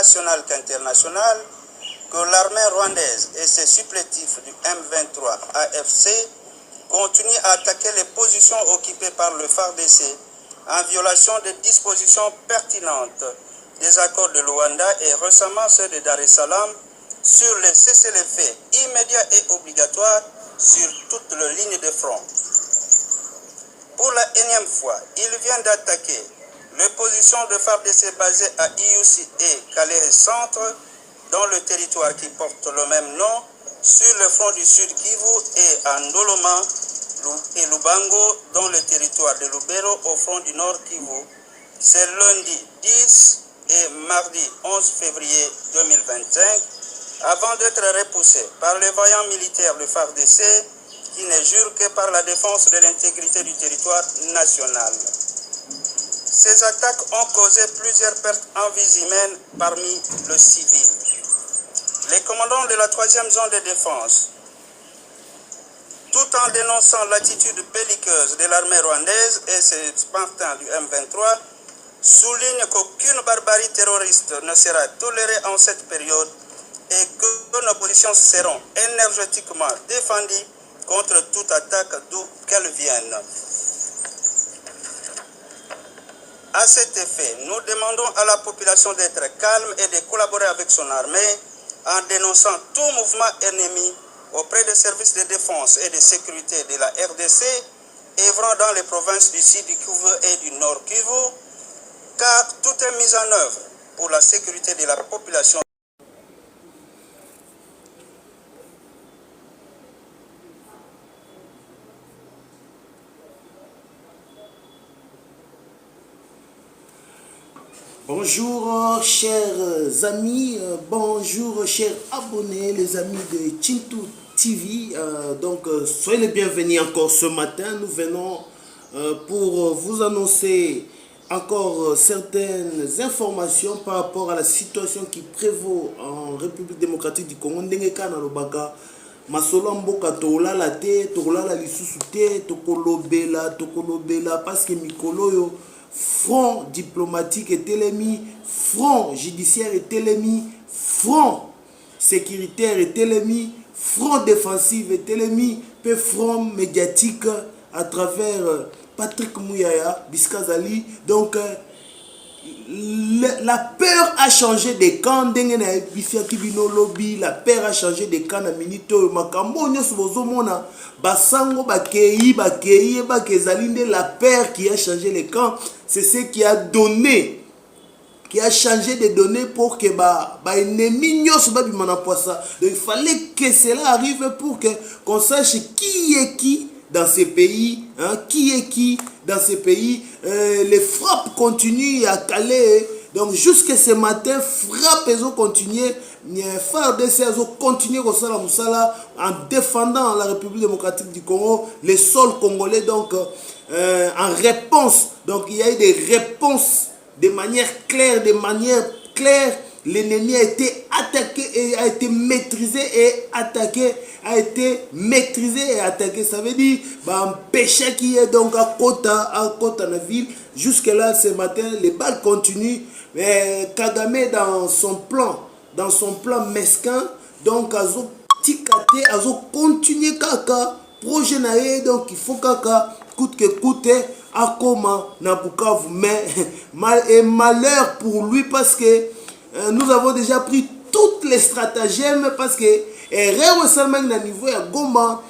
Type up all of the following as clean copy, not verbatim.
national qu'international, que l'armée rwandaise et ses supplétifs du M23 AFC continuent à attaquer les positions occupées par le FARDC en violation des dispositions pertinentes des accords de Luanda et récemment ceux de Dar es Salaam sur le cessez-le-feu immédiat et obligatoire sur toute la ligne de front. Pour la énième fois, il vient d'attaquer les positions de FARDC basées à Iusi et Calais Centre, dans le territoire qui porte le même nom, sur le front du Sud Kivu et à Ndoloma et Lubango, dans le territoire de Lubero au front du Nord Kivu. C'est lundi 10 et mardi 11 février 2025, avant d'être repoussé par les vaillants militaires de FARDC qui ne jurent que par la défense de l'intégrité du territoire national. Ces attaques ont causé plusieurs pertes en vies humaines parmi les civils. Les commandants de la 3e zone de défense, tout en dénonçant l'attitude belliqueuse de l'armée rwandaise et ses pantins du M23, soulignent qu'aucune barbarie terroriste ne sera tolérée en cette période et que nos positions seront énergétiquement défendues contre toute attaque d'où qu'elle vienne. À cet effet, nous demandons à la population d'être calme et de collaborer avec son armée en dénonçant tout mouvement ennemi auprès des services de défense et de sécurité de la RDC œuvrant dans les provinces du Sud Kivu et du Nord Kivu, car tout est mis en œuvre pour la sécurité de la population. Bonjour chers amis, bonjour chers abonnés, les amis de Chintu TV. Soyez les bienvenus encore ce matin. Nous venons pour vous annoncer encore certaines informations par rapport à la situation qui prévaut en République démocratique du Congo. Ndengeka na lobaka masolo mboka tolala te, tolala lisusu te, tokolobela parce que mikolo yo front diplomatique et télémi, front judiciaire et télémi, front sécuritaire et télémi, front défensif et télémi, puis front médiatique à travers Patrick Mouyaya, Biskazali. Donc, la peur a changé de camp. La peur a changé de camp. La peur qui a changé les camps, c'est ce qui a donné, qui a changé de données pour que donc il fallait que cela arrive pour que qu'on sache qui est qui dans ces pays, hein, qui est qui dans ces pays. Les frappes continuent à caler. Donc jusqu'à ce matin, frappes ont continué. FARDC ont continué en défendant la République démocratique du Congo, les sols congolais. Donc en réponse, donc il y a eu des réponses de manière claire, l'ennemi a été attaqué et a été maîtrisé et attaqué, a été maîtrisé et attaqué. Ça veut dire un péché qui est donc à Kota la ville. Jusque là, ce matin, les balles continuent. Mais Kagame dans son plan mesquin, donc azo tikate, azo continuer kaka projet naé, donc il faut kaka coûte que coûte à comment na Bukavu. Mais malheur pour lui parce que nous avons déjà pris toutes les stratagèmes parce que niveau ya Goma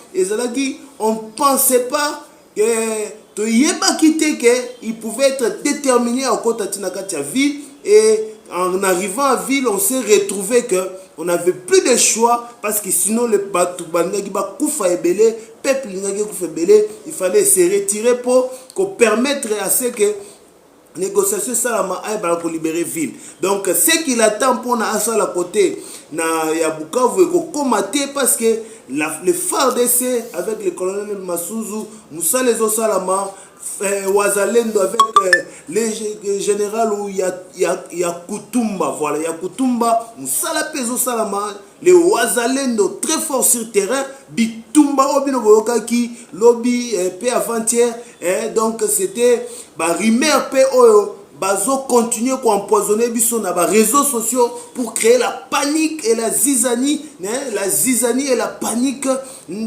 on ne pensait pas que il pouvait être déterminé à côté de ville. Et en arrivant à ville, on s'est retrouvé que on n'avait plus de choix parce que sinon le peuple il fallait se retirer pour permettre à ce que négociation salama pour libérer ville. Donc ce qu'il attend pour na à la côté na ya Bukavu et parce que le FARDC avec le colonel Masuzu Moussa les Salama Wazalendo avec les général où il y a Kutumba, voilà, il y a Kutumba, Moussala Pezo Salama, les Wazalendo très fort sur terrain, Bitumba Obino qui lobby paix avant-hier, donc c'était Rimer P bazo continuer à empoisonner biso na ba réseaux sociaux pour créer la panique et la zizanie, la zizanie et la panique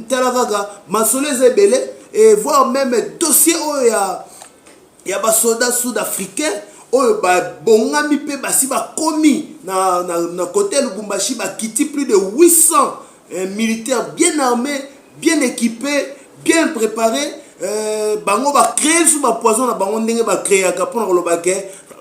talagaga masolez ebele et voir même dossier oh ya ba soldats sud-africains oyo bongami pe basi bakomi na côté Lubumbashi bakiti plus de 800 militaires bien armés, bien équipés, bien préparés. Bango ba créer sous ba poison na bango ndenge ba créer ka pona koloba ke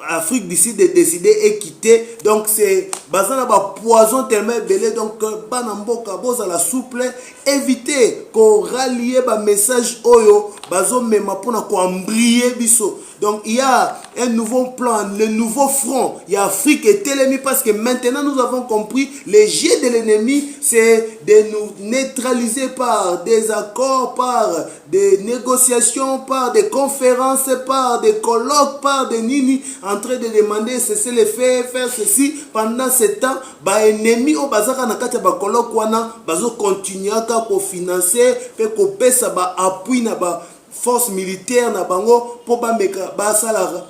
Afrique d'ici de décider et quitter. Donc c'est bazana ba poison tellement belé, donc bana mboka boza la souple, éviter qu'on rallie ba message oyo bazo mema pona ko embrier biso. Donc il y a un nouveau plan, le nouveau front. Il y a Afrique et Télémi parce que maintenant nous avons compris les jets de l'ennemi, c'est de nous neutraliser par des accords, par des négociations, par des conférences, par des colloques, par des nini, en train de demander cesser les faits, faire ceci. Pendant ce temps, ba ennemi au bazaka na kati ba colloque wana bazo continuer à financer, pe ko pesa ba appui na ba force militaire na bango pour ba meka basala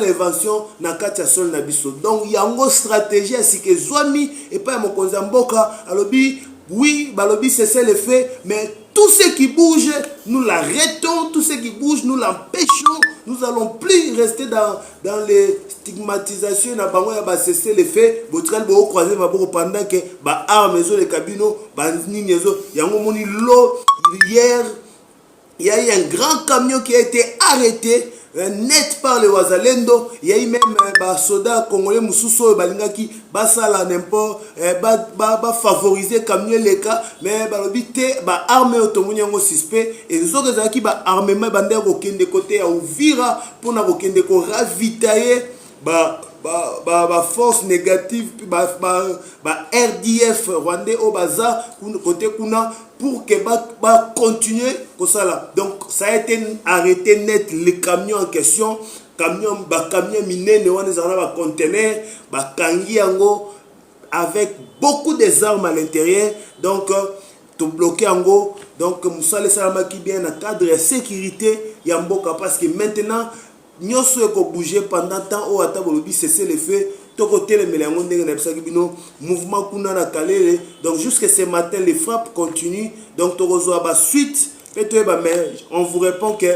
invention na kati ya sol na biso. Donc yango stratégie ainsi que zwami et pas mokonza mboka alobi oui balobi cesser les faits, mais tout ce qui bouge nous l'arrêtons, tout ce qui bouge nous l'empêchons. Nous allons plus rester dans les stigmatisations na bango ya ba cesser les faits. Botral bo croiser maboko pendant que ba armes zo les cabino ba nini zo yango moni lo hier. Il y a eu un grand camion qui a été arrêté net par le Wazalendo. Il y a eu même des soldats congolais Moussousso balingaki basala n'importe favoriser le camion les cas, mais balobité armée automobile yango suspect et nous autres qui armement bandé au kende côté à Uvira pour na kende ko ravitailler force négative RDF rwandais au baza côté kuna pour que continuer comme ça là. Donc ça a été arrêté net les camions en question, camion miné ne wana zana ba conteneur kangi yango avec beaucoup des armes à l'intérieur. Donc tout bloqué yango, donc musale salama qui bien en cadre de sécurité ya mboka parce que maintenant nyonso eko bouger pendant temps au ata bolobi cesser les faits toko tele melango ndenge na bisaki bino mouvement kuna na kalele. Donc jusqu'à ce matin les frappes continuent, donc toko zo ba suite et to ba mais on vous répond que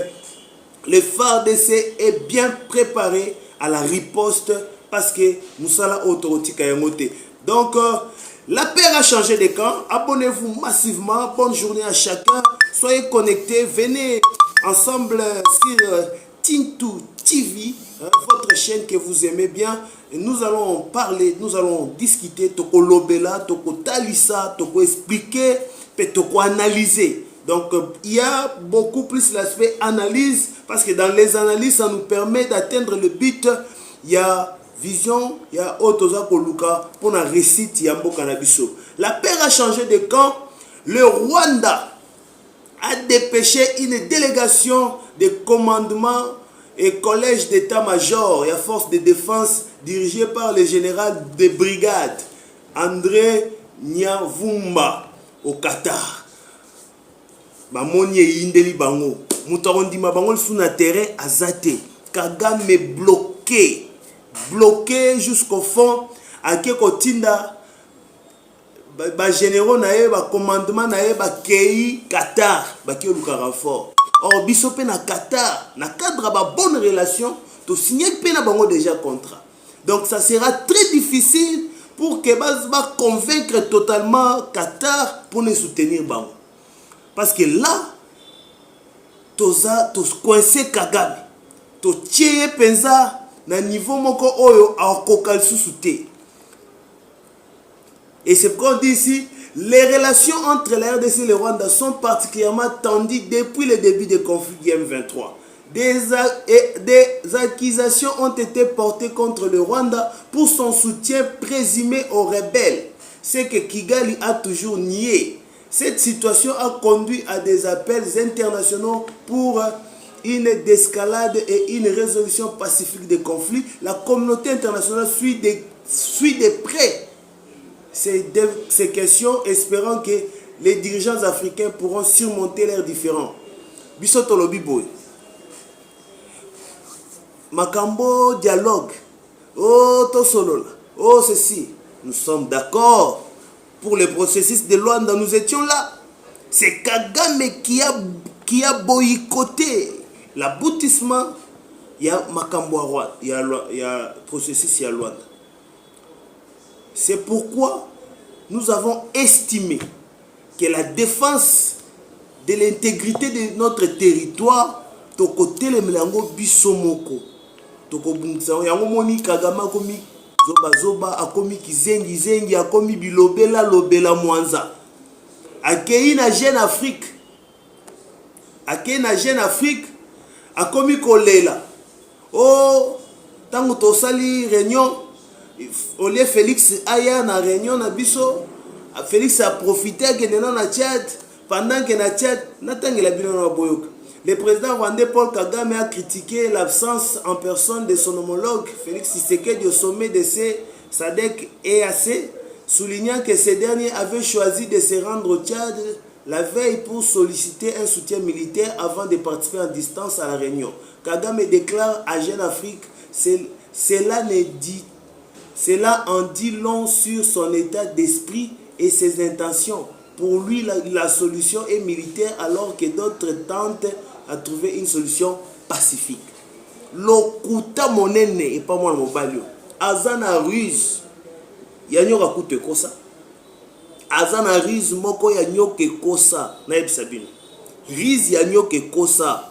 le FARDC est bien préparé à la riposte parce que musala autorotika yangote. Donc la paix a changé de camp. Abonnez-vous massivement, bonne journée à chacun, soyez connectés, venez ensemble sur Tintou TV, votre chaîne que vous aimez bien. Et nous allons parler, nous allons discuter, toko lobela, toko talisa, toko expliquer, toko analyser. Donc il y a beaucoup plus l'aspect analyse parce que dans les analyses ça nous permet d'atteindre le but. Il y a vision, il y a otoza koluka pour la réussite yambo canabiso. La paix a changé de camp. Le Rwanda a dépêché une délégation de commandement et collège d'état-major et à force de défense dirigé par le général de brigade André Nyavumba au Qatar. Bamonye yindeli bango. Moutawondima bango sous na terrain azate. Kagame bloqué jusqu'au fond. Ake kotinda ba généraux nae ba commandement nae ba kei Qatar ba ki luka renfort. Or biso pe na Qatar na cadre ba bonne relation to signer pe na bango déjà contrat. Donc ça sera très difficile pour que ba convaincre totalement Qatar pour nous soutenir bango. Parce que là toza to coincé Kagame. To tieye penza na niveau moko oyo a kokal sous-souté. Et c'est pourquoi on dit ici, les relations entre la RDC et le Rwanda sont particulièrement tendues depuis le début du conflit du M23. Des accusations ont été portées contre le Rwanda pour son soutien présumé aux rebelles, ce que Kigali a toujours nié. Cette situation a conduit à des appels internationaux pour une escalade et une résolution pacifique des conflits. La communauté internationale suit de près ces questions, espérant que les dirigeants africains pourront surmonter leurs différends. Bissotolobi boy. Makambo dialogue. Oh, Tosolola. Oh, ceci. Nous sommes d'accord. Pour le processus de Luanda, nous étions là. C'est Kagame qui a boycotté l'aboutissement. Il y a Makambo à Rwanda. Il y a processus à Luanda. C'est pourquoi nous avons estimé que la défense de l'intégrité de notre territoire, tokote le melango bisomoko. Tokobungisa yango moni Kagame akomi zoba akomi kizengi akomi bilobela lobela mwanza. Akei na Jeune Afrique. Akomi kolela. Oh, tango tosali réunion, Olé Félix aya na réunion na biso, Félix a profité que na Tchad, pendant que na Tchad, natangela bino na boyoka. Le président rwandais Paul Kagame a critiqué l'absence en personne de son homologue Félix Tshisekedi au sommet de SADC EAC, soulignant que ce dernier avait choisi de se rendre au Tchad la veille pour solliciter un soutien militaire avant de participer en distance à la réunion. Kagame déclare à Jeune Afrique, cela en dit long sur son état d'esprit et ses intentions. Pour lui, la solution est militaire alors que d'autres tentent à trouver une solution pacifique. Lokuta monene et pas moi mobalio. Azana ruse. Yanyoka kute kosa. Azana ruse moko yanyoke kosa. Naib Sabine. Ruse yanyoke kosa.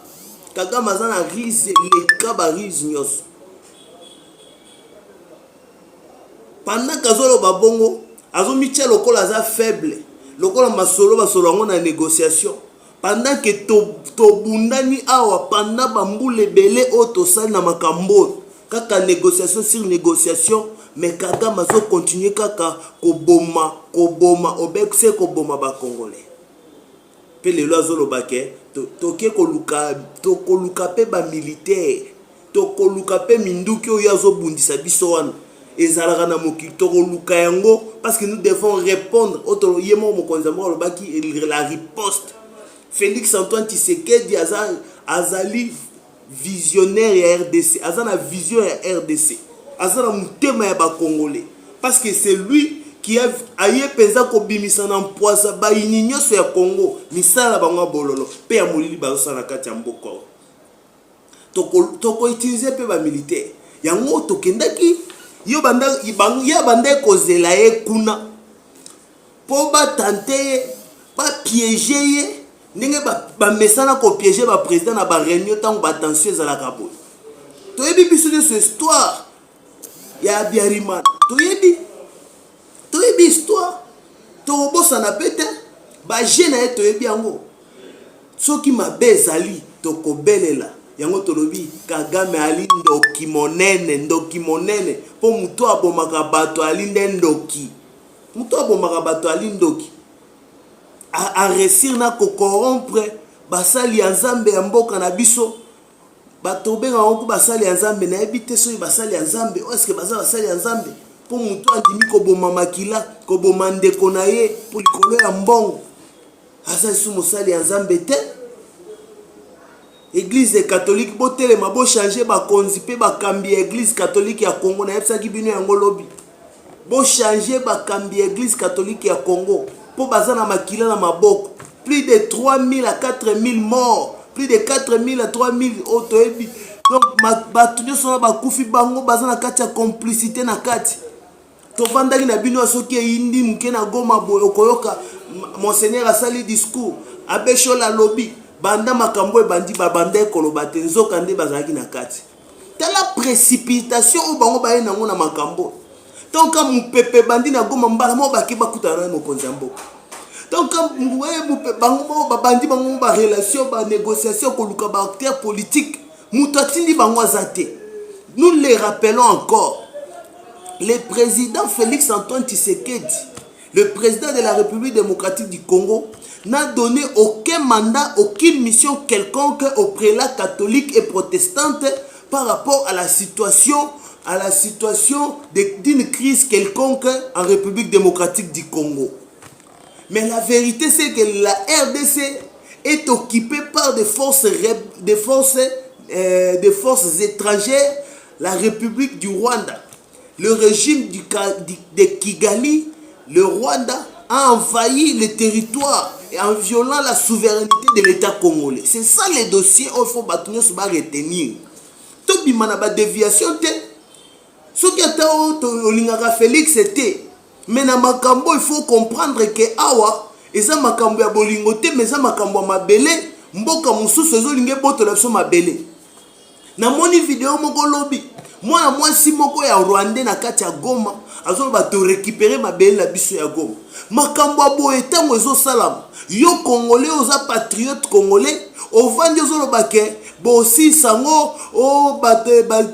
Kagame azana ruse le kaba ruse nyos. Pendant kazolo babongo, azo mitia lokola za faible. Lokola masolo basolo ngo na négociation. Pendant que tobundani awa pendant bambule belé oto sali na makambo. Kaka négociation sur négociation, mais Kagame azo continuer kaka koboma obekse koboma ba congolais. Pe le loazo lobake toke koluka pe ba militaire. Tokoluka pe minduki oyo azo bundisa biso wana. Ezalaka na mokili tokoluka yango parce que nous devons répondre auto yemo mokonza mo lobaki la riposte. Félix Antoine Tshisekedi azali visionnaire ya RDC, azana vision ya RDC, azana mutema ya ba congolais parce que c'est lui qui a aye penza ko bimisa na mpoisa ba ininyoso ya Congo misala bango bololo pe ya molili ba osana kati ya mboko toko utiliser pe ba militaire yango tokendaki yo banda kozela ye kuna po ba tenter ba piéger ye ndenge ba mesana ko piéger ba président na ba réunion tango ba tension za la kabo to yebi biso de cette histoire ya Biarima to yebi histoire to bosa na pete ba jeune to yebi yango soki mabe ezali to kobelela yango tolobi Kagame ali ndoki monene po muto abomaka bato ali ndoki a réussir na ko corrompre basali ya Nzambe ya mboka na biso bato benga ngo basali ya Nzambe na ebite so basali ya Nzambe est-ce que basali ya Nzambe po muto andimi ko boma makila ko boma ndeko na ye po likolo ya mbongo asa su mosali ya Nzambe te. Église catholique botelema bo changer ba konzi pe ba kambi église catholique ya Congo na yebsaki bino yango lobi bo changer ba kambi église catholique ya Congo po bazana makila na maboko plus de 3000 à 4000 morts, plus de 4000 à 3000 otoebi donc batu nyoso na bakufi bango bazana kati ya complicité na kati to vandaki na bino soki indi muke na Goma boyo koyoka monseigneur asali discours abeshola lobi banda makambo bandi babanda ekoloba te nzoka nde bazalaki na kati tala précipitation o bango baye nango na makambo donc mupepe bandi na Goma mbala mo bakeba kutana na mokonzi ya mboka donc mupepe bango babandi bango ba relation ba négociation koluka ba acteur politique mutatindi bango azate. Nous les rappelons encore, le président Félix Antoine Tshisekedi, le président de la République démocratique du Congo, n'a donné aucun mandat, aucune mission quelconque aux prélats catholiques et protestantes par rapport à la situation d'une crise quelconque en République démocratique du Congo. Mais la vérité, c'est que la RDC est occupée par des forces des forces étrangères, la République du Rwanda, le régime de Kigali, le Rwanda a envahi le territoire et en violant la souveraineté de l'État congolais. C'est ça les dossiers où il faut retenir. Tout le monde a une déviation. Ce qui est Félix était. Mais dans Makambo, il faut comprendre que Awa, et ça Makambo ya bolingote, mais ça Makambo mabele, mboka mususu ezolinge boto la so mabele. Na moni vidéo moko lobi. Moi si moko ya Rwandais na kati ya Goma, azolo ba to récupérer mabele la biso ya Goma. Makambo abo etango ezo salam. Yo Congolais oza patriote Congolais, ovandi ozolo bake bo si sango o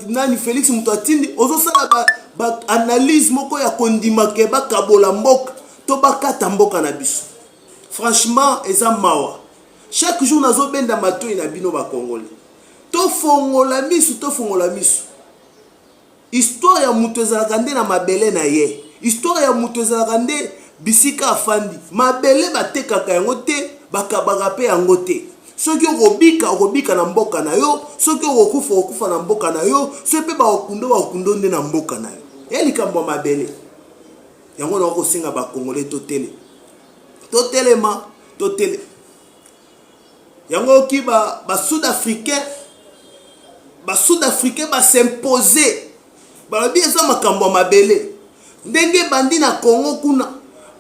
nani Félix Mutwatindi ozo sala ba analyse moko ya kondima ke ba kabola mboka to bakata mboka na biso. Franchement eza mawa. Chaque jour nazo benda matoi na bino ba Congolais. To fongola misu. Histoire ya mutu ezalaka nde na mabele na ye. Histoire ya mutu ezalaka nde bisika afandi. Mabele batekaka yango te, bakabaka pe yango te. Soki okobika na mboka na yo, soki okufa na mboka na yo, soki pe bakundo nde na mboka na yo. Ya likambo ya mabele. Yango na kosenga ba Congolais totele. Totele. Yango ki ba Sud-Africain ba s'imposer. Balobi eza makambo mabele. Ndenge bandi na Congo kuna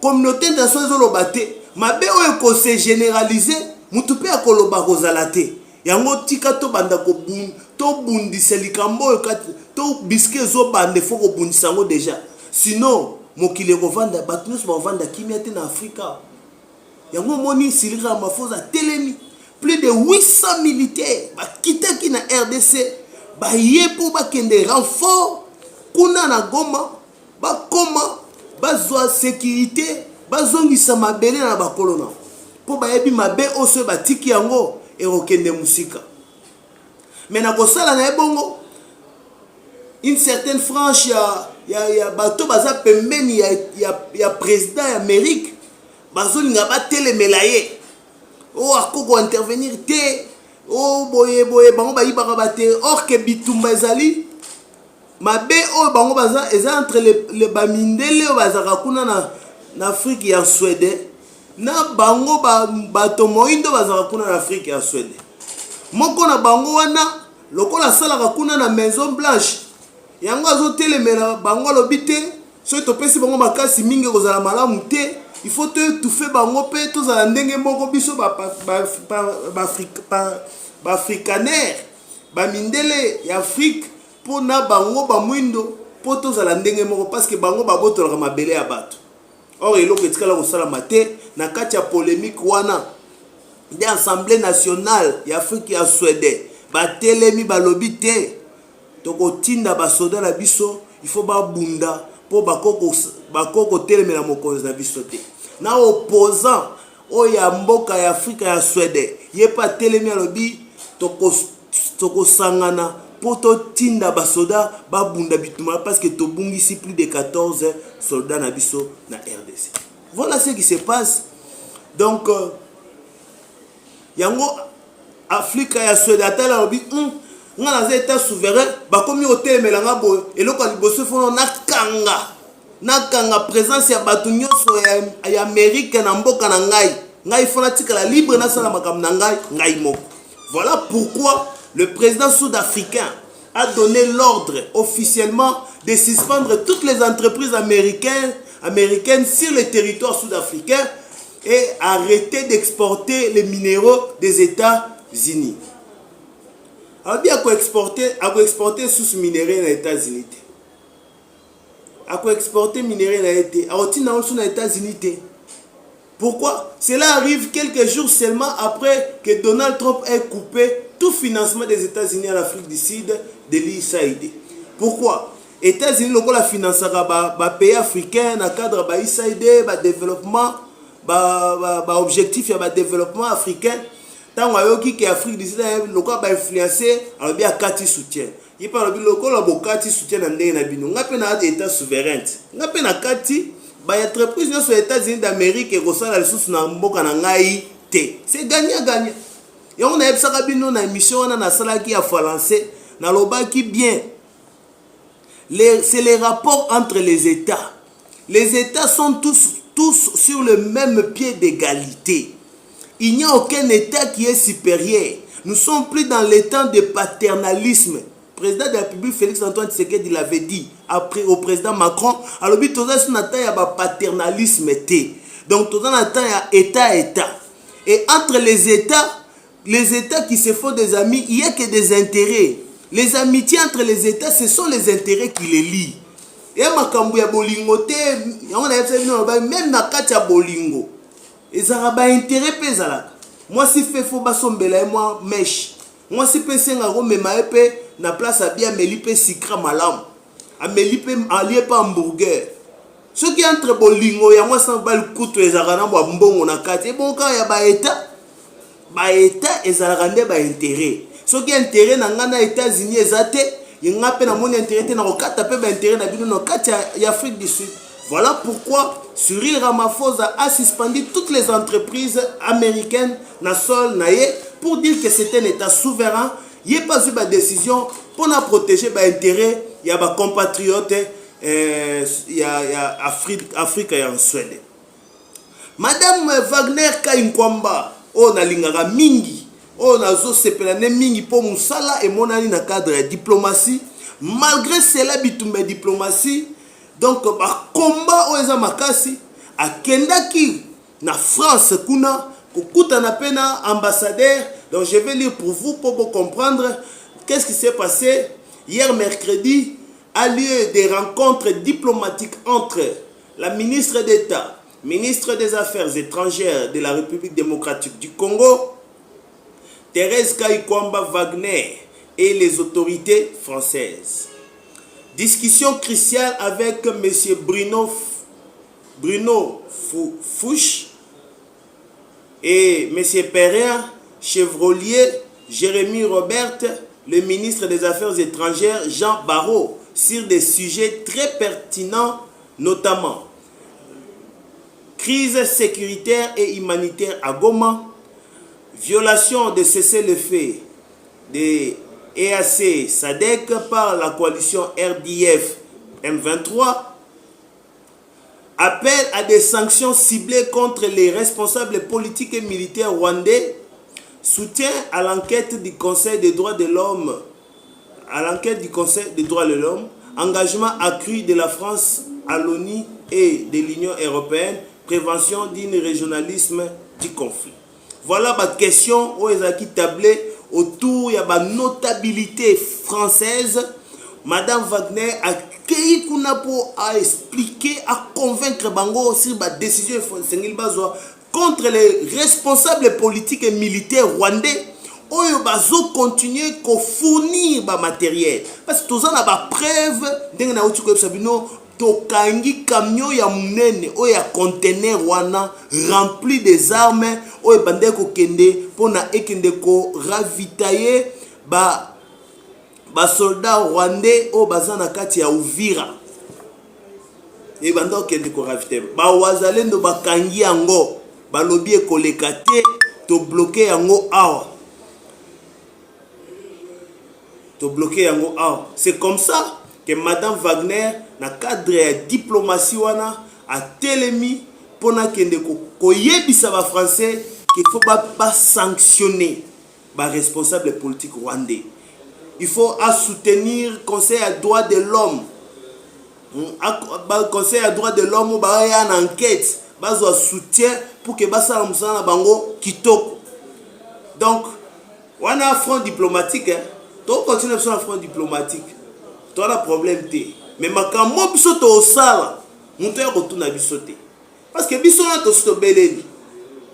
communauté internationale ezoloba te. Mabe oyo ko se généraliser, mutu pe akoloba kozala te. Yango tika to banda ko to bundisa likambo oyo to biske zo bande fo ko bundisa ngo déjà. Sinon mokile ko vanda batnus ba vanda kimia te na Afrika. Yango moni silira mafoza telemi. Plus de 800 militaires ba kitaki na RDC ba yepo ba kende renfort kuna na Goma ba koma ba zwa sécurité ba zongisa mabele na ba kolona po ba yebi mabe oso ba tiki yango e okende musika. Mais na kosala na ebongo une certaine frange ya bato baza pembeni ya président ya Amérique bazolinga ba telemela ye. Oh akoko intervenir te. Oh boye bango ba yibaka ba te or que bitumba ezali mabe o bango baza eza entre les bamindele o bazaka kuna na Afrique ya Suède na bango bato moindo bazaka kuna na Afrique ya Suède. Moko na bango wana lokola salaka kuna na Maison Blanche yango azotelemela bango lobite so topesi bango makasi mingi kozala malamu te. Il faut tout faire bango pe to za ndenge moko biso ba africaner ba mindele ya Afrique pour na bango ba mwindo po to za ndenge moko parce que bango ba botola mabele ya bato. Or eloko etikala ko sala mate na kati ya polémique wana de Assemblée nationale ya Afrique ya Suède ba telemi ba lobite to ko tinda ba soda la biso il faut ba bunda po bakoko telemela mokonzi na biso te. Na opposant oya mboka ya Afrika ya Suède yepa telemi alobi toko sangana poto tinda basoda babunda bituma parce que tobungisi plus de 14 soldats na biso na RDC. Voilà ce qui se passe. Donc yango Afrika ya Suède atala alobi nga na état souverain bakomi otelemela nga boye eloko liboso fono nakanga présence ya bato nyonso ya Amérique na mboka na ngai fona tikala libre na sala makambo na ngai moko. Voilà pourquoi le président sud-africain a donné l'ordre officiellement de suspendre toutes les entreprises américaines sur le territoire sud-africain et arrêter d'exporter les minéraux des États-Unis. Alors bien exporter sous minéraux aux États-Unis. Exporter minéraux aux États-Unis. Pourquoi? Cela arrive quelques jours seulement après que Donald Trump ait coupé tout financement des États-Unis à l'Afrique du Sud de l'USAID. Pourquoi? Les États-Unis la financent les pays africains dans le cadre de l'USAID, développement, objectif de développement africain. Tant que l'Afrique du Sud a influencé, alors bien Kati soutien. Il parle de Kati soutien dans les États souverains. Kati ba entreprise sur les États-Unis d'Amérique et ça la ressource na mboka na ngai te. C'est gagnant. Et on a eu une émission, on a salaki à français, na loba qui bien. C'est les rapports entre les États. Les États sont tous sur le même pied d'égalité. Il n'y a aucun État qui est supérieur. Nous ne sommes plus dans les temps de paternalisme. Le président de la République, Félix-Antoine Tshisekedi, l'avait dit après au président Macron. Alors, il y a un paternalisme. Donc, il y a État. Et entre les États qui se font des amis, il n'y a que des intérêts. Les amitiés entre les États, ce sont les intérêts qui les lient. Et makambu ya bolingo te, même na kati ya bolingo. Ezara ba intérêt pezala. Moi si fait faut basombela et moi mèche. Moi si pe senga go mema epe na place a bien melipe sikra malam. A melipe allié pas hamburger. Ce qui entre bolingo ya moi sans bal kutu ezara na bo mbongo na kati. Et bon quand ya ba état ezara nde ba intérêt. Ce qui intérêt na ngana États-Unis ezate il n'y a pas d'intérêt en Afrique du Sud. Voilà pourquoi Cyril Ramaphosa a suspendu toutes les entreprises américaines pour dire que c'est un État souverain. Il n'y a pas eu de décision pour protéger les intérêts. Il y a des compatriotes Afrique et en Suède. Madame Wagner Kainkwamba, on a lingara mingi. On a sepelane mingi pour musala et mon ami na cadre de diplomatie. Malgré cela, bitumbe diplomatie. Donc, combat oeza makasi a kendaki na France kuna kukuta na pena ambassadeur. Donc, je vais lire pour vous pour comprendre qu'est-ce qui s'est passé hier mercredi a lieu des rencontres diplomatiques entre la ministre d'État, ministre des Affaires étrangères de la République démocratique du Congo, Thérèse Kayikwamba Wagner et les autorités françaises. Discussion cruciale avec M. Bruno Fouch et M. Perrin Chevrolier, Jérémy Robert, le ministre des Affaires étrangères Jean Barrot, sur des sujets très pertinents, notamment crise sécuritaire et humanitaire à Goma, violation de cessez-le-feu des EAC SADC par la coalition RDF M23, appel à des sanctions ciblées contre les responsables politiques et militaires rwandais, soutien à l'enquête du Conseil des droits de l'homme, engagement accru de la France à l'ONU et de l'Union européenne, prévention d'un régionalisme du conflit. Voilà ma question où ils tablé autour de la notabilité française. Madame Wagner a créé pour expliquer, à convaincre Bango sur la décision contre les responsables politiques et militaires rwandais. Oyo bazo continuer à fournir ba matériel parce que tous on a ba preuve ndenge na uti ko sabino to kangi camion ya munene o ya conteneur wana rempli des armes o bande ko kende pona ekende ko ravitailler ba soldats rwandais o bazana kati ya Uvira e bande ko kende ko ravitailler ba wazalendo ba kangi yango ba lobby ko lekate to bloquer yango awa. C'est comme ça que Madame Wagner, dans le cadre de la diplomatie, a télémis pour que français qu'il ne faut pas sanctionner les responsables politiques rwandais. Il faut soutenir le Conseil des droits de l'homme. Le Conseil des droits de l'homme a une enquête, un soutien pour que les bango kitoko. Donc, on a un front diplomatique. Donc, continuer sur un front diplomatique. Tu as un problème. Mais quand moi, je suis au sala, je suis retourné à bisoté. Parce que bisoté, tu es au beleli.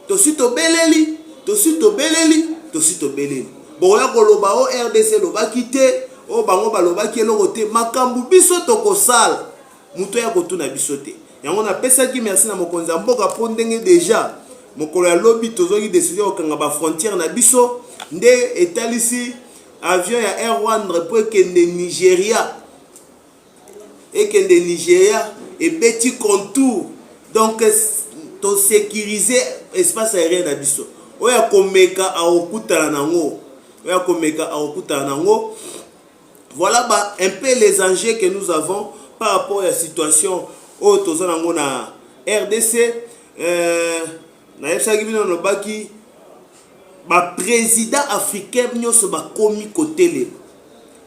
Tu es au beleli. Tu es au beleli. Tu es au beleli. Bon, il y a un RDC, il y a quitté. Oh, bango baloba qui est le côté. Makambu bisoté au sala. Je suis retourné à bisoté. Et on a fait ça qui merci à mon conseil. Mboka pondenge déjà. Mon collègue lobby, tu as décidé au Kangaba frontière na biso. Nde etalisi avion ya Air Rwanda pour kende Nigeria et kende Nigeria et petit contour donc to sécuriser espace aérien na biso oya komeka aokutana nango, oya komeka aokutana nango. Voilà un peu les enjeux que nous avons par rapport à la situation au tozanango na RDC. Na yebsaki bino no baki ba président africain nyoso ba komi kotele.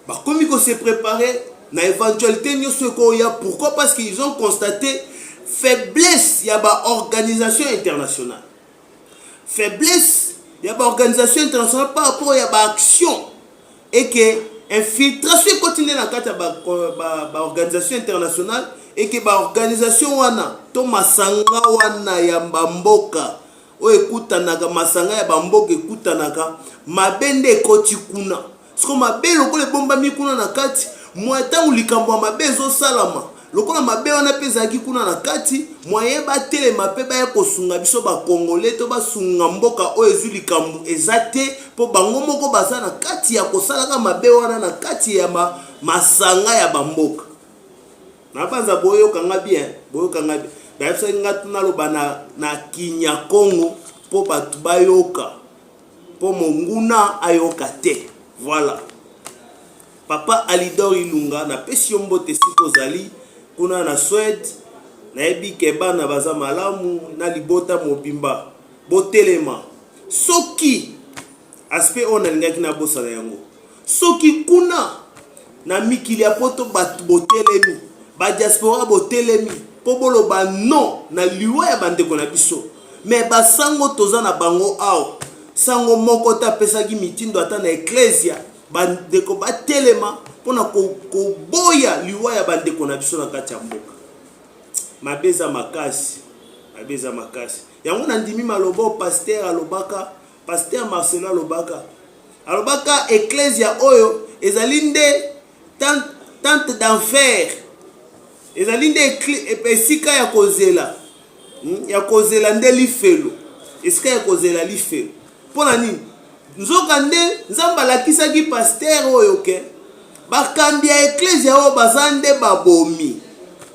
Ba komi ko se préparer na éventualité nyoso ko ya. Pourquoi? Parce qu'ils ont constaté faiblesse ya ba organisation internationale. Faiblesse ya ba organisation internationale par rapport à ba action et que infiltration continue na kati ba organisation internationale et que ba organisation wana to masanga wana ya mboka o ekutanaka masanga ya bamboka ekutanaka mabende ekoti kuna siko mabe lokola ebombami kuna na kati mwatangu likambo ya mabe ezosalama lokola mabe wana mpe ezalaki kuna na kati mwaye batelema mpe baya kosunga biso bakongole to basunga mboka oyo ezwi likambo eza te mpo bango moko baza na kati ya kosalaka mabe wana na kati ya masanga ya bamboka. Na banza boyokanga bien, boyokanga bien. Bayebisaki nga tunaloba na kinya Kongo mpo bato bayoka mpo monguna ayoka te. Voilà. Papa Alidor Ilunga na pesi yo mbote siko ozali kuna na Suède nayebi ke bana baza malamu na libota mobimba botelema soki aspect on alingaki na bosala yango soki kuna na mikili ya poto bato botelemi ba diaspora botelemi po boloba non na liwa ya bandeko na biso mais basango toza na bango awa sango moko ta pesaki mitindo ata na ecclesia bandeko batelema pona koboya liwa ya bandeko na biso na kati ya mboka. Mabeza makasi, mabeza makasi. Yango na ndimi malobo pasteur alobaka, pasteur Marcelo alobaka ecclesia oyo ezali nde tente d'enfer. Ezali nde esika ya kozela. Ya kozela nde lifelo. Esika ya kozela lifelo. Pona nini? Nzoka nde Nzambe alakisaki pasteur oyo ke bakambi ya ecclesia oyo bazande babomi.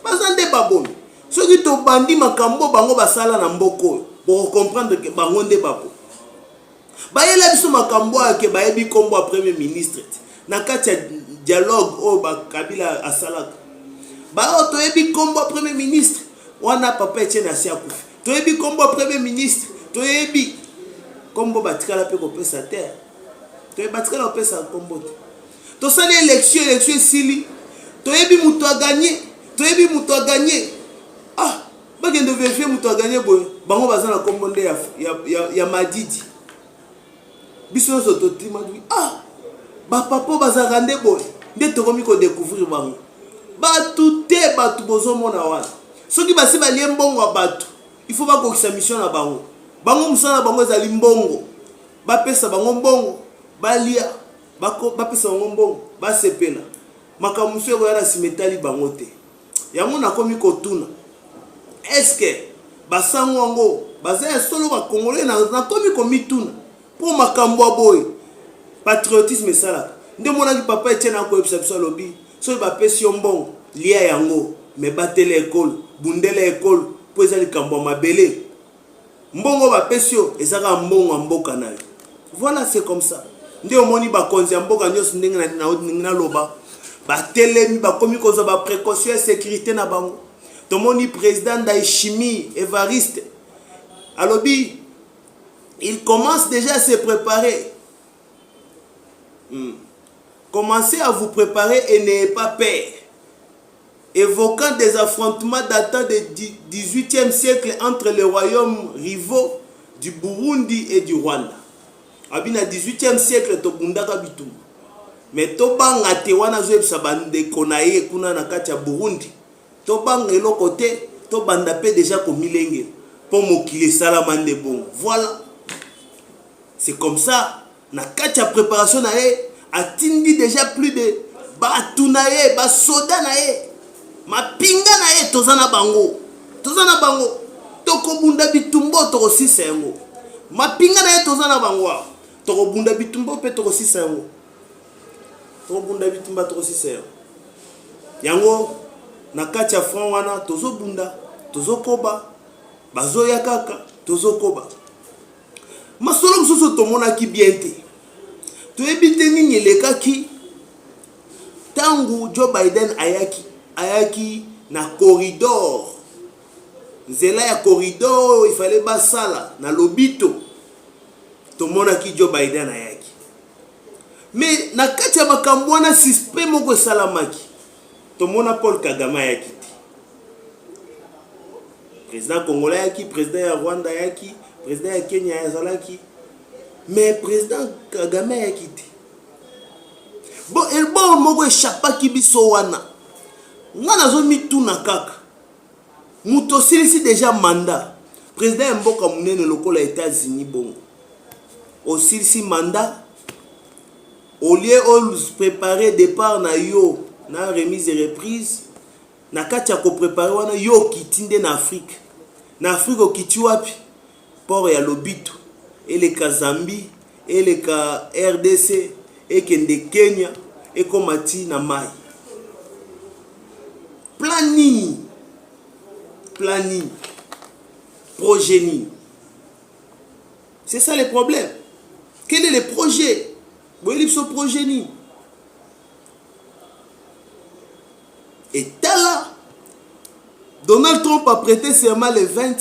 Bazande babomi. Soki to bandi makambo bango basala na mboko pour comprendre que bango nde babo. Bayela biso makambo ke bayebi kombo a premier ministre. Na kati ya dialogue o Kabila asalaka. Ba o toyebi kombo a premier ministre. Wana papa Etienne Asiakufi. Toyebi kombo a premier ministre. Toyebi kombo batikala pe ko pesa terre. Toyebi batikala ko pesa kombo. To sali élection sili. Toyebi muto a gagné. Toyebi muto a gagné. Ah, bagende vérifier muto a gagné boy. Bango bazana kombo nde ya Madidi. Biso so to tima di. Ah, ba papa bazaka nde boy. Nde tokomi ko découvrir bango. Batu te batu bozo mona wana. Soki basi balie mbongo ya batu, il faut ba kokisa mission na bango. Bango musana bango ezali mbongo. Ba pesa bango mbongo, balia, bapesa bango mbongo, ba sepela. Makamuso ko yana simetali bango te. Yango na komi kotuna. Est-ce que basango ngo bazaya solo ba congolais na komi komituna pour makambo boy. Patriotisme sala. Nde monaki papa Etienne ko ebisa biso lobi. So ba pesi mbongo lia yango me batele école bundele école po ezali kambo mabele mbongo ba pesio ezaka mbongo mboka nayo. Voilà, c'est comme ça. Nde omoni ba konzi mboka nyos ndenge na loba ba telemi ba komi koza ba précaution et sécurité na bango. Tomoni président d'Aishimi Evariste alobi il commence déjà à se préparer. Commencez à vous préparer et n'ayez pas peur. Évoquant des affrontements datant du 18e siècle entre les royaumes rivaux du Burundi et du Rwanda. Abina 18e siècle to bundaka bitu. Mais to banga te wana zo ebisa bande konaye kuna na kati ya Burundi. To banga eloko te to banda pe déjà ko milenge pour mokile salamande bon. Voilà. C'est comme ça na kati ya préparation na ye atindi déjà plus de batunaye ba soda na ye mapinga na ye tozana bango toko bunda bitumbo toko sisa yango mapinga na ye tozana bango toko bunda bitumbo pe toko sisa yango toko bunda bitumba toko sisa yango na kati ya front wana tozo bunda tozo koba bazo ya kaka tozo koba masolo mosusu tomonaki bien te toyebi te nini elekaki tangu Joe Biden ayaki na corridor nzela ya corridor il fallait basala na lobito tomonaki Joe Biden ayaki mais na kati ya makambo wana suspect moko esalamaki tomona Paul Kagame ayaki te président congolais ayaki président ya Rwanda ayaki président ya Kenya azalaki mais président Kagame ayaki te bon elbo moko echapaki biso wana nga nazomituna kaka mutu osilisi déjà mandat président ya mboka munene lokola États-Unis bongo osilisi mandat au lieu de préparer départ na yo na remise et reprise na kati ya ko préparer wana yo kitinde na Afrique okiti wapi port ya Lobito eleka Zambie eleka RDC ekende Kenya ekomati na mai planning projet ni c'est ça le problème. Quel est le projet? Ce projet ni et là Donald Trump a prêté serment le 20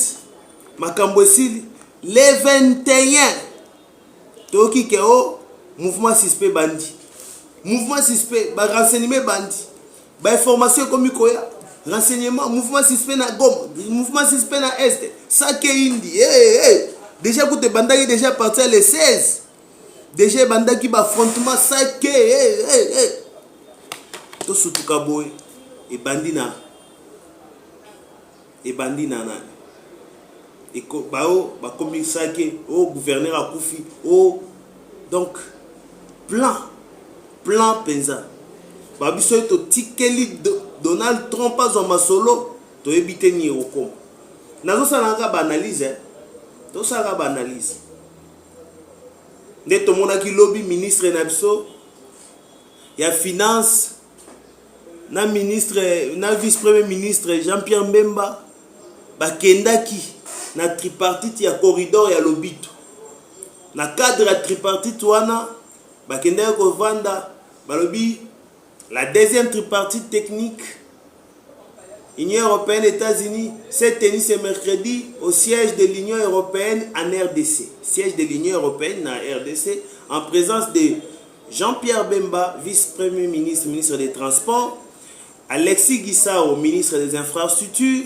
makambo esili le 21 toki ke o mouvement suspect bandi mouvement suspect ba renseignement bandi ba information comme koya renseignement mouvement suspect na Goma mouvement suspect na Est ça que indi déjà pour te banda qui déjà parti le 16 déjà banda qui ba affrontement ça que to sutuka boy et bandi na nani et bao ba komi ça que au gouverneur a koufi oh donc plan penza babiso to tikeli Donald Trump azo masolo to ebite ni okoma nazo salanga ba analyse to sala ba analyse ndeto mona ki lobby ministre na biso ya finance na ministre na vice premier ministre Jean-Pierre Mbemba bakendaki na tripartite ya corridor ya Lobito na cadre ya tripartite wana bakendaki kovanda balobi la deuxième tripartite technique Union européenne États-Unis s'est tenue ce mercredi au siège de l'Union européenne en RDC. Siège de l'Union européenne en RDC en présence de Jean-Pierre Bemba, vice-premier ministre, ministre des Transports, Alexis Guissao, ministre des Infrastructures,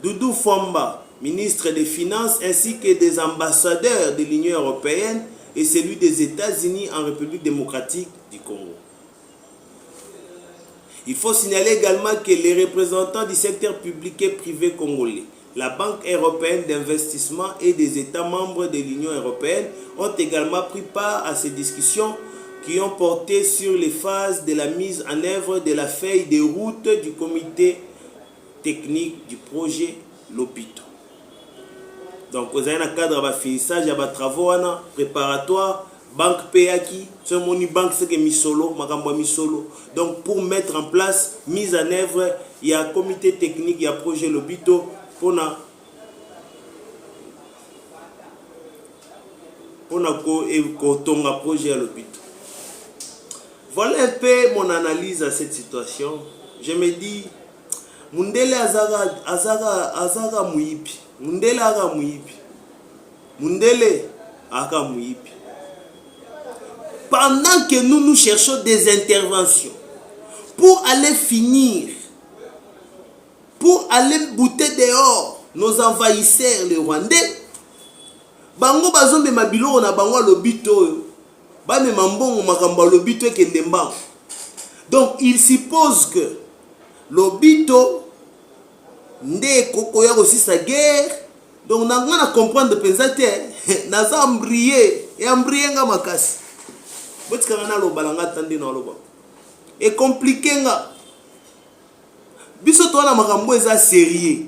Doudou Fomba, ministre des Finances, ainsi que des ambassadeurs de l'Union européenne et celui des États-Unis en République démocratique du Congo. Il faut signaler également que les représentants du secteur public et privé congolais, la Banque européenne d'investissement et des États membres de l'Union européenne ont également pris part à ces discussions qui ont porté sur les phases de la mise en œuvre de la feuille de route du comité technique du projet Lobito. Donc, vous avez un cadre de finissage, il y a des travaux préparatoires, banque payaki, ce moni banque c'est que misolo, makambo misolo. Donc, pour mettre en place, mise en œuvre, il y a un comité technique, il y a un projet Lobito pour na projet Lobito. Voilà un peu mon analyse à cette situation. Je me dis, Mundele azaga muipi. Mundele aga muipi. Mundele aga muipi. Pendant que nous cherchons des interventions pour aller finir, pour aller bouter dehors nos envahisseurs, les Rwandais, bango bazombe mabilo na bango Lobito. Donc il suppose que Lobito nde kokoya aussi sa guerre. Donc na comprendre pensate naza embrier et embrier nga makasi. Botika na lo balanga tandi na loba. Et compliqué nga. Biso to na makambo eza sérieux.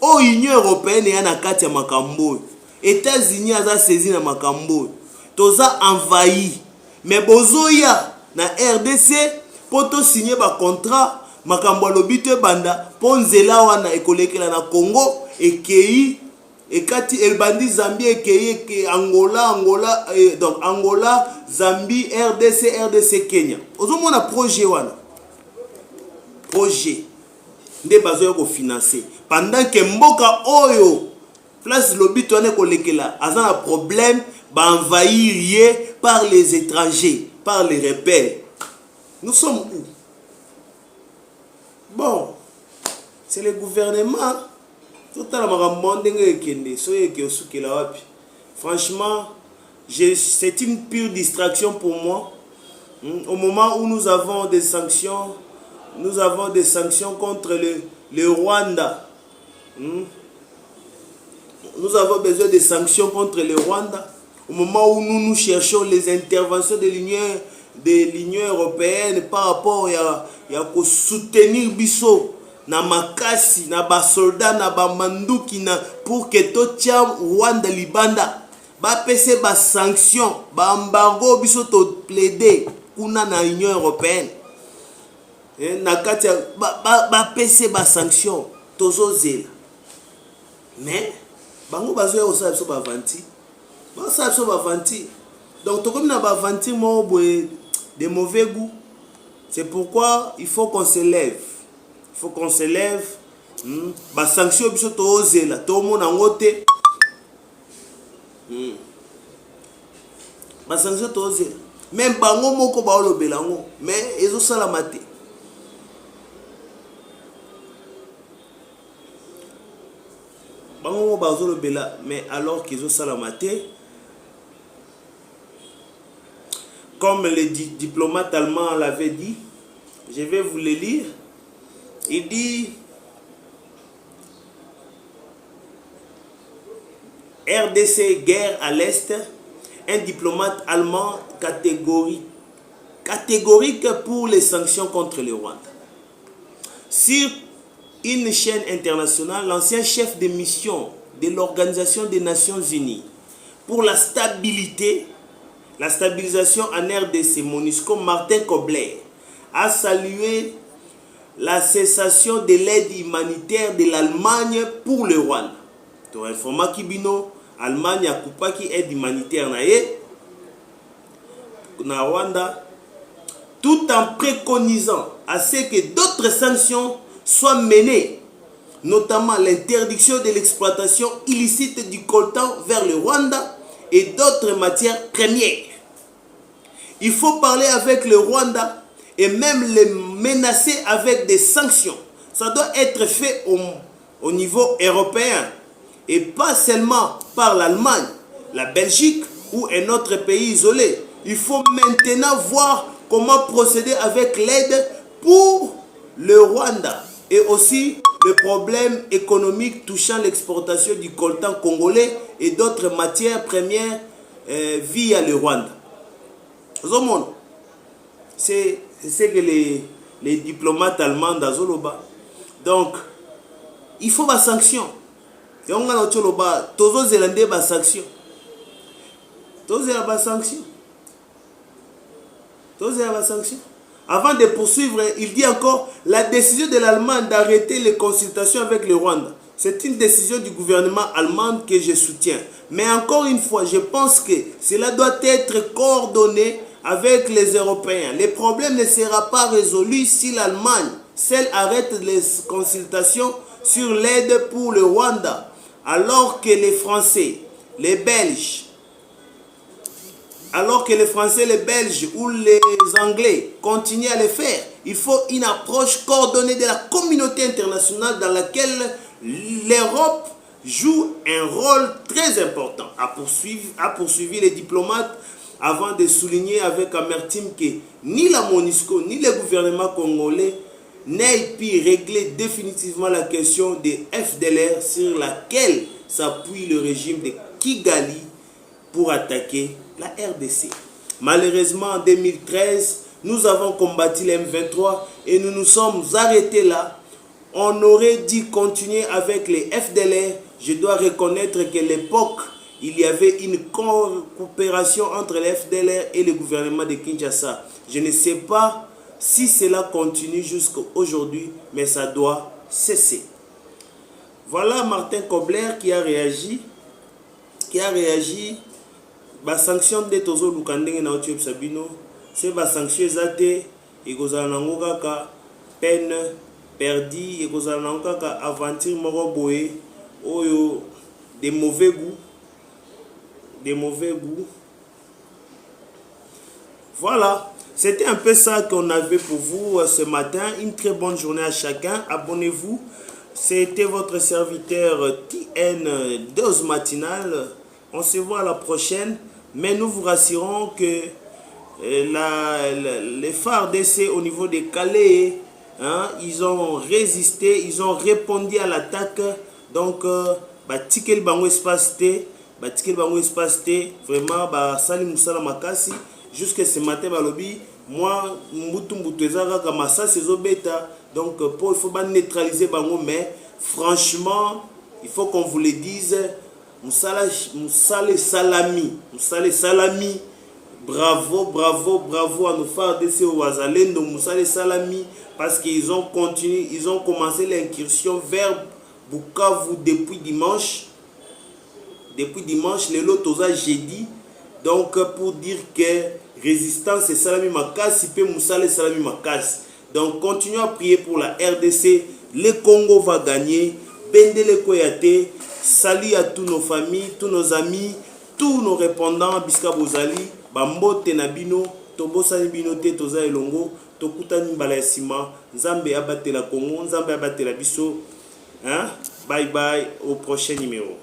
O Union européenne ya na kati ya makambo. États-Unis aza saisi na makambo. Toza envahi. Mais bozoya na RDC poto signer ba contrat makambo Lobito banda ponzela wana ekolekela na Congo ekei Et quand il bandit Zambie et Angola, donc Angola, Zambie, RDC, Kenya. Aujourd'hui, on a projet wana. Projet. Nde bazo ko financer. Pendant que mboka oyo place lobby tourne ko lekela, azan un problème ba envahir par les étrangers, par les rebelles. Nous sommes où? Bon, c'est le gouvernement. Franchement, c'est une pure distraction pour moi. Au moment où nous avons des sanctions contre le Rwanda. Nous avons besoin de sanctions contre le Rwanda. Au moment où nous cherchons les interventions de l'Union européenne par rapport à soutenir Bissau. Na makasi, na ba soldat, na ba manduki na pour que to tia Rwanda libanda ba pese ba sanction, ba embargo biso to plaider kuna na Union européenne. Na katia ba pese ba sanction tozo zela. Mais bango bazo yo sa biso ba vanti. Ba sa biso ba vanti. Donc to comme na ba vanti mo boye de mauvais goût. C'est pourquoi il faut qu'on se lève. Il faut qu'on se lève. Ba sanction biso to ozela to mona ngote. Ba sanction to ozela. Même bango moko ba olobela ngo, mais ezo sala mate. Bango ba olobela, mais alors qu'ils ont sala mate. Comme le diplomate allemand l'avait dit, je vais vous le lire. Il dit RDC guerre à l'Est, un diplomate allemand catégorique pour les sanctions contre le Rwanda. Sur une chaîne internationale, l'ancien chef de mission de l'Organisation des Nations Unies pour la stabilisation en RDC, MONUSCO, Martin Kobler, a salué la cessation de l'aide humanitaire de l'Allemagne pour le Rwanda. Pour informer Kibino, l'Allemagne a coupé aide humanitaire na Rwanda, tout en préconisant à ce que d'autres sanctions soient menées, notamment l'interdiction de l'exploitation illicite du coltan vers le Rwanda et d'autres matières premières. Il faut parler avec le Rwanda et même les menacer avec des sanctions. Ça doit être fait au niveau européen et pas seulement par l'Allemagne, la Belgique ou un autre pays isolé. Il faut maintenant voir comment procéder avec l'aide pour le Rwanda et aussi le problème économique touchant l'exportation du coltan congolais et d'autres matières premières via le Rwanda. C'est ce que les diplomates allemands d'Azoloba. Donc, il faut des sanctions. Et on a tous les Zélandais des sanctions. Tous les sanctions. Avant de poursuivre, il dit encore la décision de l'Allemagne d'arrêter les consultations avec le Rwanda. C'est une décision du gouvernement allemand que je soutiens. Mais encore une fois, je pense que cela doit être coordonné avec les Européens. Le problème ne sera pas résolu si l'Allemagne seule arrête les consultations sur l'aide pour le Rwanda, alors que les Français, les Belges ou les Anglais continuent à le faire. Il faut une approche coordonnée de la communauté internationale dans laquelle l'Europe joue un rôle très important, a poursuivi les diplomates avant de souligner avec amertume que ni la MONUSCO ni le gouvernement congolais n'aient pu régler définitivement la question des FDLR sur laquelle s'appuie le régime de Kigali pour attaquer la RDC. Malheureusement, en 2013, nous avons combattu les M23 et nous nous sommes arrêtés là. On aurait dû continuer avec les FDLR. Je dois reconnaître qu'à l'époque, il y avait une coopération entre les FDLR et le gouvernement de Kinshasa. Je ne sais pas si cela continue jusqu'à aujourd'hui, mais ça doit cesser. Voilà Martin Kobler qui a réagi. Ba sanction de tozo lukandenge na otie Sabino. C'est ba sanction ezate et kozala nango kaka peine perdue et kozala nango kaka aventure moko boye oyo de mauvais goût. Voilà, c'était un peu ça qu'on avait pour vous ce matin. Une très bonne journée à chacun. Abonnez-vous. C'était votre serviteur TN Dose Matinale. On se voit à la prochaine. Mais nous vous rassurons que les FARDC au niveau des Calais, hein, ils ont résisté, ils ont répondu à l'attaque. Donc, tikel bango espace T, vraiment, sali musala makasi. Jusque ce matin, balobi, moi, mbutu ezaka kama ça c'est bêta. Donc, il faut pas neutraliser bango, mais franchement, il faut qu'on vous le dise. Moussale salami. Bravo à nos FARDC au Wazalendo. Moussale salami. Parce qu'ils ont continué, ils ont commencé l'incursion vers Bukavu depuis dimanche. Le lot toza jeudi. Donc, pour dire que résistance et salami makasi, pe Moussale salami makasi. Donc, continuons à prier pour la RDC. Le Congo va gagner. Bendele Koyate. Salut à tous nos familles, tous nos amis, tous nos répondants. Biska Bozali, Bambote Nabino, Tobosani Binote, Toza Elongo, Tokutani Balasima, Nzambe Abate la Congo, Nzambe Abate la Biso. Hein? Bye bye, au prochain numéro.